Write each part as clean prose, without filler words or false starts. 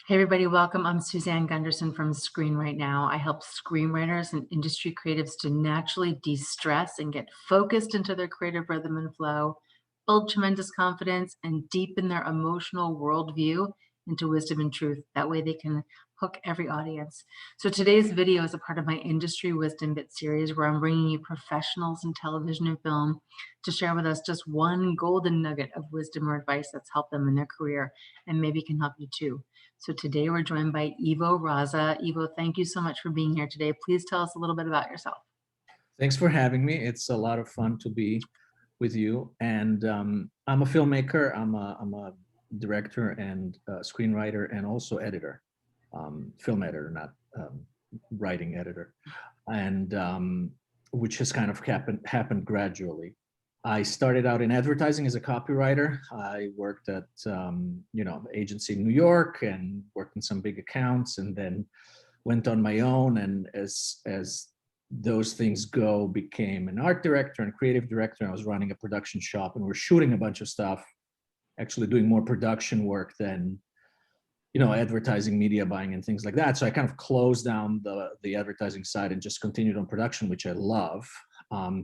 Hey everybody, welcome. I'm Suzanne Gundersen from Screenwritenow. I help screenwriters and industry creatives to naturally de-stress and get focused into their creative rhythm and flow, build tremendous confidence, and deepen their emotional worldview into wisdom and truth. That way they can hook every audience. So today's video is a part of my Industry Wisdom Bit series where I'm bringing you professionals in television and film to share with us just one golden nugget of wisdom or advice that's helped them in their career and maybe can help you too. So today we're joined by Ivo Raza. Ivo, thank you so much for being here today. Please tell us a little bit about yourself. Thanks for having me. It's a lot of fun to be with you. And I'm a filmmaker. I'm a director and screenwriter and also editor, film editor, not writing editor, and which has kind of happened gradually. I started out in advertising as a copywriter. I worked at agency in New York and worked in some big accounts, and then went on my own. And as those things go, became an art director and creative director. I was running a production shop, and we're shooting a bunch of stuff, actually doing more production work than advertising, media buying, and things like that. So I kind of closed down the advertising side and just continued on production, which I love.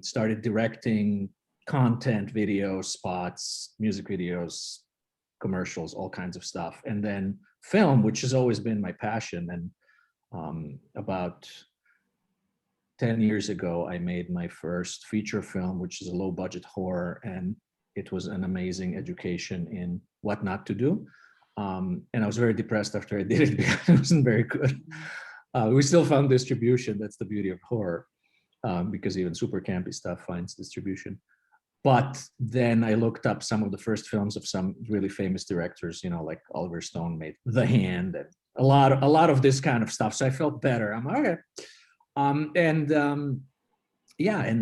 Started directing content, videos, spots, music videos, commercials, all kinds of stuff. And then film, which has always been my passion. And about 10 years ago, I made my first feature film, which is a low budget horror. And it was an amazing education in what not to do. And I was very depressed after I did it because it wasn't very good. We still found distribution. That's the beauty of horror, because even super campy stuff finds distribution. But then I looked up some of the first films of some really famous directors, like Oliver Stone made The Hand, and a lot of this kind of stuff. So I felt better. I'm okay. And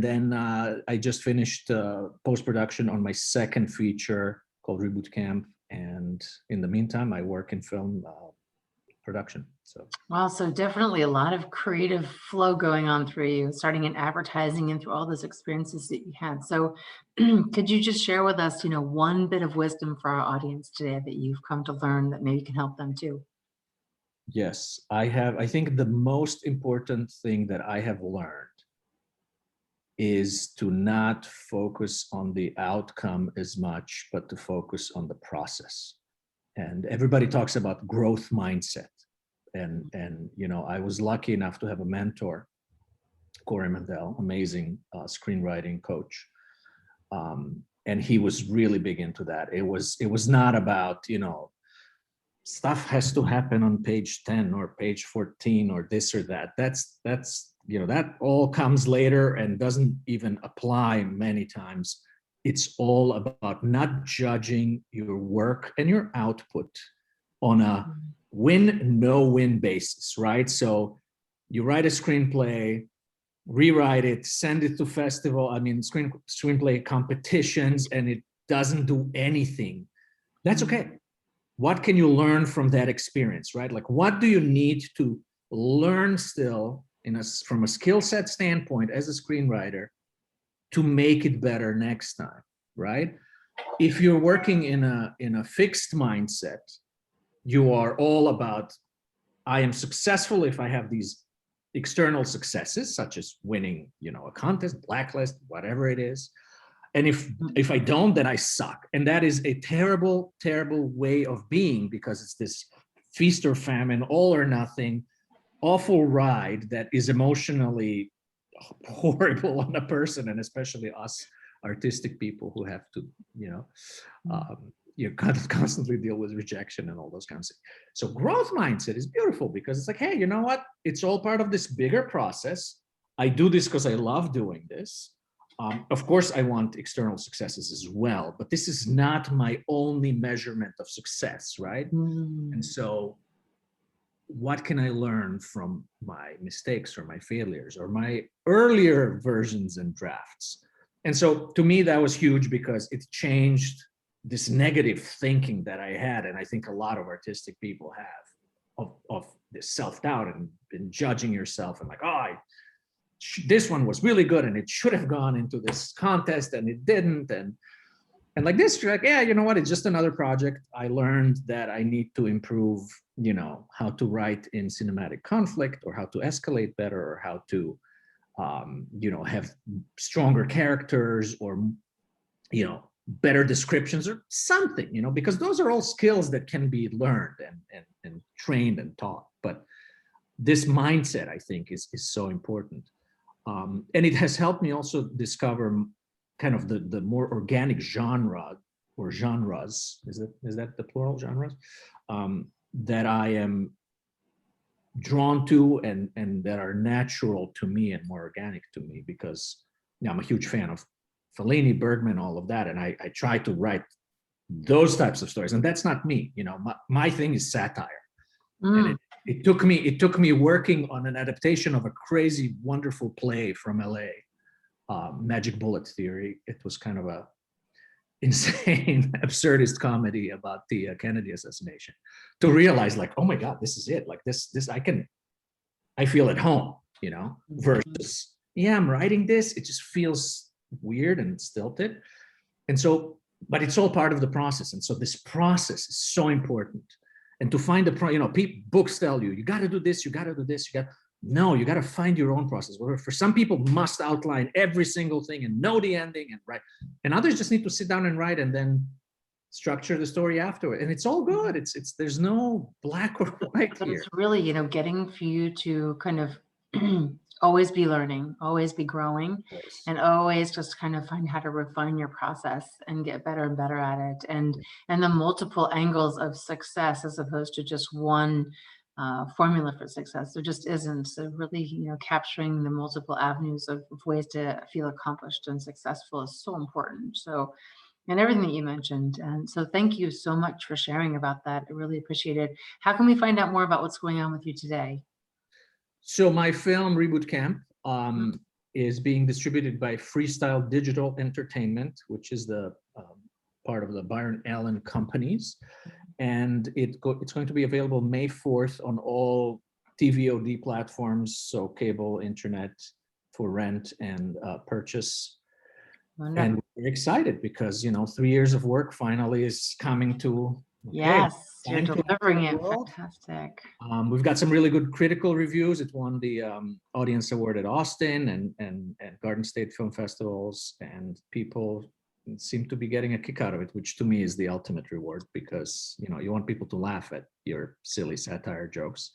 then I just finished post-production on my second feature called Reboot Camp. And in the meantime, I work in film production. So wow, so definitely a lot of creative flow going on through you, starting in advertising and through all those experiences that you had. So could you just share with us, one bit of wisdom for our audience today that you've come to learn that maybe can help them too? Yes, I think the most important thing that I have learned is to not focus on the outcome as much, but to focus on the process. And everybody talks about growth mindset. And I was lucky enough to have a mentor, Corey Mandel, amazing screenwriting coach. And he was really big into that. It was not about, stuff has to happen on page 10 or page 14 or this or that. That's that all comes later and doesn't even apply many times. It's all about not judging your work and your output on a win, no win basis, right? So you write a screenplay, rewrite it, send it to screenplay competitions, and it doesn't do anything. That's okay. What can you learn from that experience, right? Like, what do you need to learn still from a skill set standpoint as a screenwriter to make it better next time, right? If you're working in a fixed mindset, you are all about, I am successful if I have these external successes, such as winning, a contest, blacklist, whatever it is. And if I don't, then I suck. And that is a terrible, terrible way of being, because it's this feast or famine, all or nothing, awful ride that is emotionally horrible on a person, and especially us artistic people who have to, constantly deal with rejection and all those kinds of things. So growth mindset is beautiful, because it's like, hey, you know what? It's all part of this bigger process. I do this because I love doing this. Of course, I want external successes as well, but this is not my only measurement of success, right? And so what can I learn from my mistakes or my failures or my earlier versions and drafts? And so to me, that was huge, because it changed this negative thinking that I had. And I think a lot of artistic people have of this self-doubt and been judging yourself and like, this one was really good and it should have gone into this contest and it didn't. And And like this, you're like, yeah, you know what? It's just another project. I learned that I need to improve, you know, how to write in cinematic conflict, or how to escalate better, or how to, you know, have stronger characters, or, you know, better descriptions or something, you know, because those are all skills that can be learned and trained and taught. But this mindset, I think, is so important. And it has helped me also discover kind of the more organic genre, or genres, is that the plural, genres, that I am drawn to, and that are natural to me and more organic to me, because, you know, I'm a huge fan of Fellini, Bergman, all of that, and I try to write those types of stories, and that's not me, you know. My thing is satire. And it took me working on an adaptation of a crazy, wonderful play from LA, Magic Bullet Theory. It was kind of a insane, absurdist comedy about the Kennedy assassination, to realize, like, oh my God, this is it. Like this I feel at home, you know, versus, yeah, I'm writing this, it just feels weird and stilted. And so, but it's all part of the process. And so this process is so important. And to find the, you know, books tell you, you got to do this, you got to do this, no, you got to find your own process. For some people, must outline every single thing and know the ending and write. And others just need to sit down and write, and then structure the story afterward. And it's all good. It's there's no black or white But here. it's really, you know, getting for you to kind of always be learning, always be growing, and always just kind of find how to refine your process and get better and better at it. And the multiple angles of success, as opposed to just one formula for success. There just isn't. So really, you know, capturing the multiple avenues of ways to feel accomplished and successful is so important. So, and everything that you mentioned. And so thank you so much for sharing about that. I really appreciate it. How can we find out more about what's going on with you today? So my film, Reboot Camp, is being distributed by Freestyle Digital Entertainment, which is the part of the Byron Allen Companies. And it's going to be available May 4th on all TVOD platforms, so cable, internet, for rent and purchase. Wonderful. And we're excited because, you know, 3 years of work finally is coming to, yes, you're delivering it. Fantastic. We've got some really good critical reviews. It won the Audience Award at Austin and Garden State Film Festivals, and people seem to be getting a kick out of it, which to me is the ultimate reward, because, you know, you want people to laugh at your silly satire jokes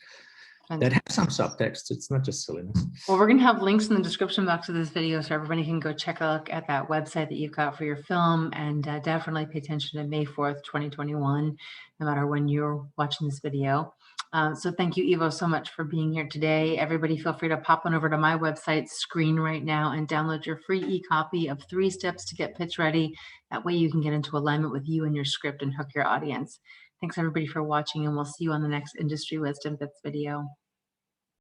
that have some subtext. It's not just silliness. Well, we're going to have links in the description box of this video, so everybody can go check a look at that website that you've got for your film, and definitely pay attention to May 4th, 2021, no matter when you're watching this video. So thank you, Ivo, so much for being here today. Everybody feel free to pop on over to my website, Screenwritenow, and download your free e-copy of 3 Steps to Get Pitch Ready. That way you can get into alignment with you and your script and hook your audience. Thanks everybody for watching, and we'll see you on the next Industry Wisdom Bits video.